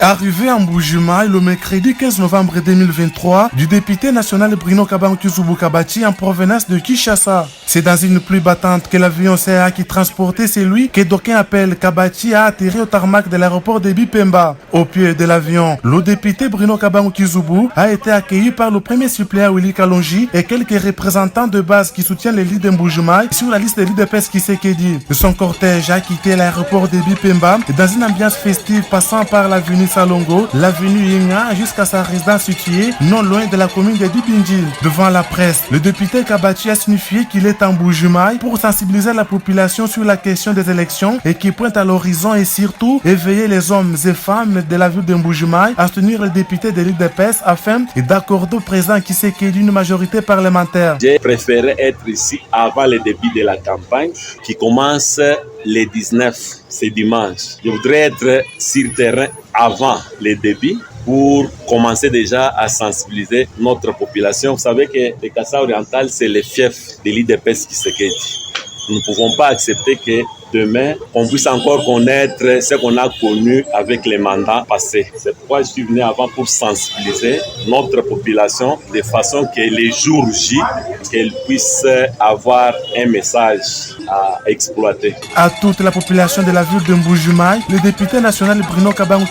Arrivé en Mbuji-Mayi le mercredi 15 novembre 2023 du député national Bruno Kabangu Kabati en provenance de Kinshasa. C'est dans une pluie battante que l'avion CA qui transportait celui que d'aucuns appellent Kabati a atterri au tarmac de l'aéroport de Bipemba. Au pied de l'avion, le député Bruno Kabangu a été accueilli par le premier suppléant Willy Kalonji et quelques représentants de base qui soutiennent les leaders de Mbuji-Mayi sur la liste des leaders PES Kisekedi. Son cortège a quitté l'aéroport de Bipemba dans une ambiance festive passant par l'avenue Salongo, l'avenue Yenga jusqu'à sa résidence située non loin de la commune de Dibindji. Devant la presse, le député Kabati a signifié qu'il est en Mbuji-Mayi pour sensibiliser la population sur la question des élections et qui pointe à l'horizon et surtout éveiller les hommes et femmes de la ville de Mbuji-Mayi à soutenir le député de l'UDPS afin d'accorder au président Kisekedi une majorité parlementaire. J'ai préféré être ici avant le début de la campagne qui commence le 19, c'est dimanche. Je voudrais être sur terrain avant le début pour commencer déjà à sensibiliser notre population. Vous savez que le Kasaï oriental, c'est le fief de l'UDPS Kisekedi. Nous ne pouvons pas accepter que demain, on puisse encore connaître ce qu'on a connu avec les mandats passés. C'est pourquoi je suis venu avant pour sensibiliser notre population de façon que les jours J, qu'elle puisse avoir un message à exploiter. À toute la population de la ville de Mbuji-Mayi, le député national Bruno Kabangu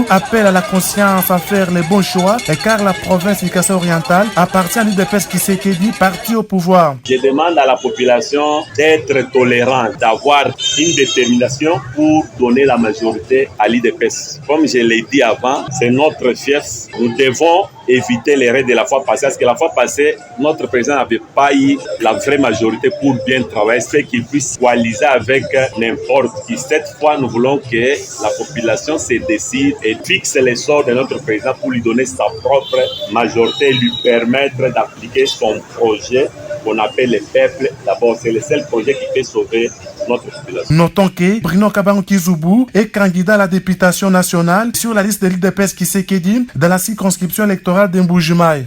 appelle à la conscience à faire les bons choix car la province du Kasaï oriental appartient à l'UDPS Kisekedi, parti au pouvoir. Je demande à la population d'être tolérante, d'avoir une détermination pour donner la majorité à l'UDPS. Comme je l'ai dit avant, c'est notre fief. Nous devons éviter l'erreur de la fois passée, parce que la fois passée, notre président n'avait pas eu la vraie majorité pour bien travailler, c'est qu'il puisse coaliser avec n'importe qui. Cette fois, nous voulons que la population se décide et fixe les sorts de notre président pour lui donner sa propre majorité et lui permettre d'appliquer son projet qu'on appelle le peuple. D'abord, c'est le seul projet qui peut sauver notre population. Notons que Bruno Kabangu est candidat à la députation nationale sur la liste de l'UDPS Kisekedi dans la circonscription électorale de Mbuji-Mayi.